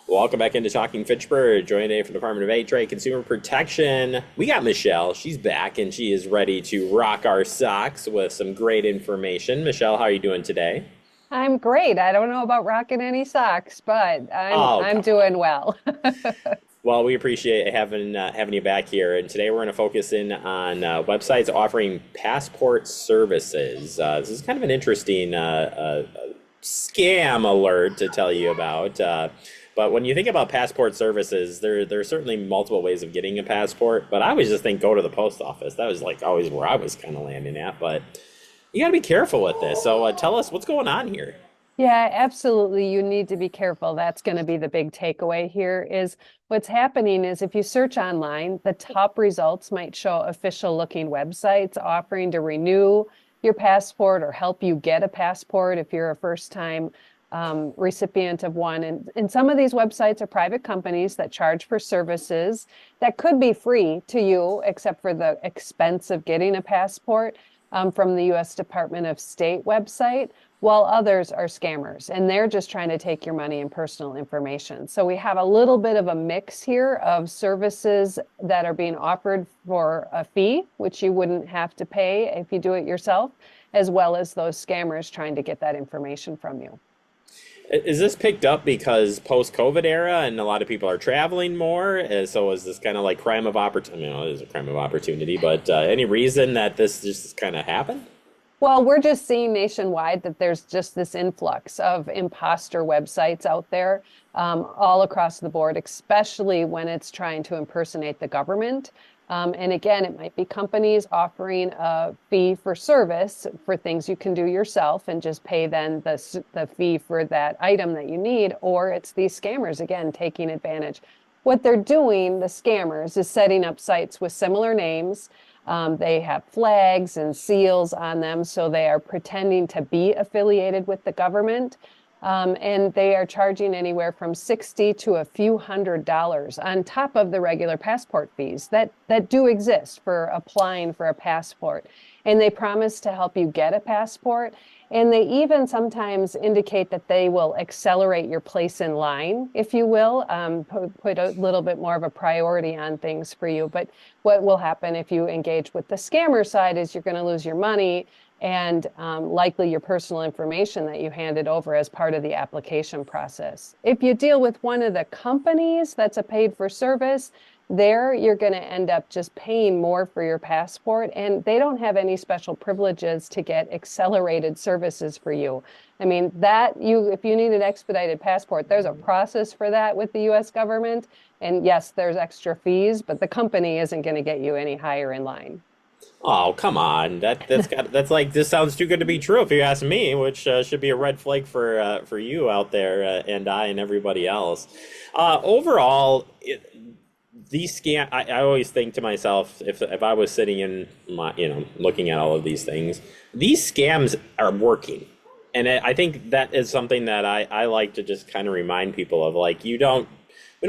Welcome back into Talking Fitchburg. Joined today from the Department of Trade Consumer Protection. We got Michelle. She's back and she is ready to rock our socks with some great information. Michelle, how are you doing today? I'm great. I don't know about rocking any socks, but I'm Oh, I'm come on. doing well. Well, we appreciate having you back here. And today we're going to focus in on websites offering passport services. This is kind of an interesting scam alert to tell you about. But when you think about passport services, there are certainly multiple ways of getting a passport. But I always just think go to the post office. That was like always where I was kind of landing at. But you got to be careful with this. So tell us what's going on here. Yeah, absolutely. You need to be careful. That's going to be the big takeaway here is what's happening is if you search online, the top results might show official looking websites offering to renew your passport or help you get a passport if you're a first time recipient of one. And some of these websites are private companies that charge for services that could be free to you, except for the expense of getting a passport from the US Department of State website, while others are scammers and they're just trying to take your money and personal information. So we have a little bit of a mix here of services that are being offered for a fee, which you wouldn't have to pay if you do it yourself, as well as those scammers trying to get that information from you. Is this picked up because post-COVID era and a lot of people are traveling more? So is this kind of like crime of opportunity? It is a crime of opportunity, but any reason that this just kind of happened? Well, we're just seeing nationwide that there's just this influx of imposter websites out there all across the board, especially when it's trying to impersonate the government. And again, it might be companies offering a fee for service for things you can do yourself and just pay then the fee for that item that you need, or it's these scammers, again, taking advantage. What they're doing, the scammers, is setting up sites with similar names. They have flags and seals on them, so they are pretending to be affiliated with the government. And they are charging anywhere from 60 to a few $100s on top of the regular passport fees that do exist for applying for a passport. And they promise to help you get a passport. And they even sometimes indicate that they will accelerate your place in line, if you will, put a little bit more of a priority on things for you. But what will happen if you engage with the scammer side is you're going to lose your money and likely your personal information that you handed over as part of the application process. If you deal with one of the companies that's a paid for service, there you're going to end up just paying more for your passport, and they don't have any special privileges to get accelerated services for you. I mean, that you if you need an expedited passport, there's a process for that with the US government. And yes, there's extra fees, but the company isn't going to get you any higher in line. Oh, come on. That's like this sounds too good to be true if you ask me, which should be a red flag for you out there and I and everybody else. Overall, these scam. I always think to myself if I was sitting in my looking at all of these things, these scams are working. And I think that is something that I like to just kind of remind people of like we don't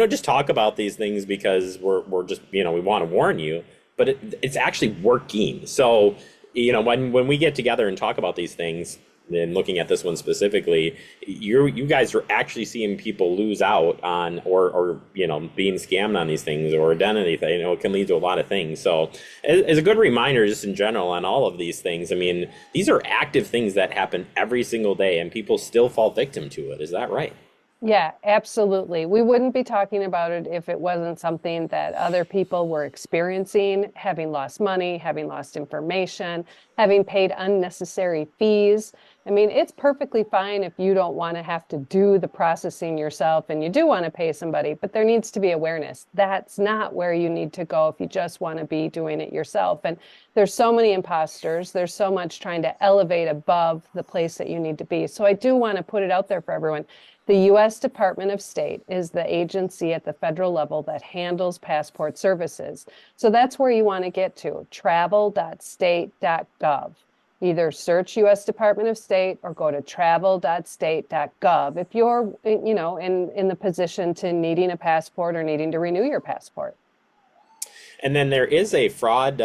just talk about these things because we're just we want to warn you, but it's actually working. So when we get together and talk about these things and looking at this one specifically, you guys are actually seeing people lose out on or being scammed on these things or identity. It can lead to a lot of things. So as a good reminder, just in general on all of these things, I mean, these are active things that happen every single day and people still fall victim to it. Is that right? Yeah, absolutely. We wouldn't be talking about it if it wasn't something that other people were experiencing, having lost money, having lost information, having paid unnecessary fees. I mean, it's perfectly fine if you don't want to have to do the processing yourself and you do want to pay somebody, but there needs to be awareness. That's not where you need to go if you just want to be doing it yourself. And there's so many imposters. There's so much trying to elevate above the place that you need to be. So I do want to put it out there for everyone. The U.S. Department of State is the agency at the federal level that handles passport services. So that's where you want to get to, travel.state.gov. Either search U.S. Department of State or go to travel.state.gov if you're, in the position to needing a passport or needing to renew your passport. And then there is a fraud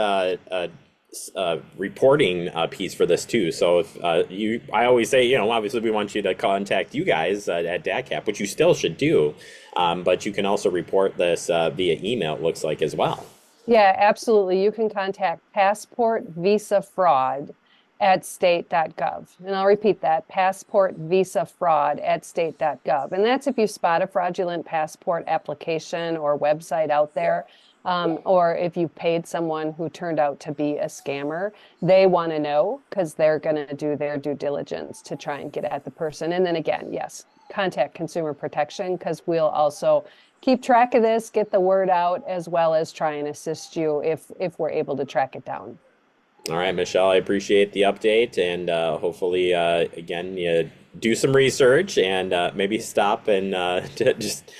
reporting piece for this too. So if I always say, obviously we want you to contact you guys at DATCP, which you still should do. But you can also report this via email, it looks like, as well. Yeah, absolutely. You can contact passport visa fraud at state.gov. And I'll repeat that, passport visa fraud at state.gov. And that's if you spot a fraudulent passport application or website out there, or if you paid someone who turned out to be a scammer. They want to know because they're going to do their due diligence to try and get at the person. And then again, yes, contact consumer protection because we'll also keep track of this, get the word out, as well as try and assist you if we're able to track it down. All right, Michelle, I appreciate the update, and hopefully, again, you do some research and maybe stop and just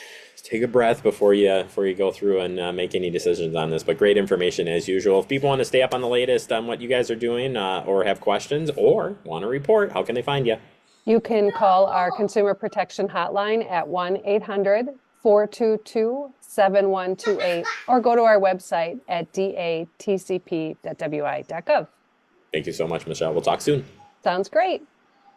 take a breath before you go through and make any decisions on this. But great information as usual. If people want to stay up on the latest on what you guys are doing, or have questions, or want to report, how can they find you? You can call our consumer protection hotline at 1-800-422-7128 or go to our website at datcp.wi.gov. Thank you so much, Michelle. We'll talk soon. Sounds great.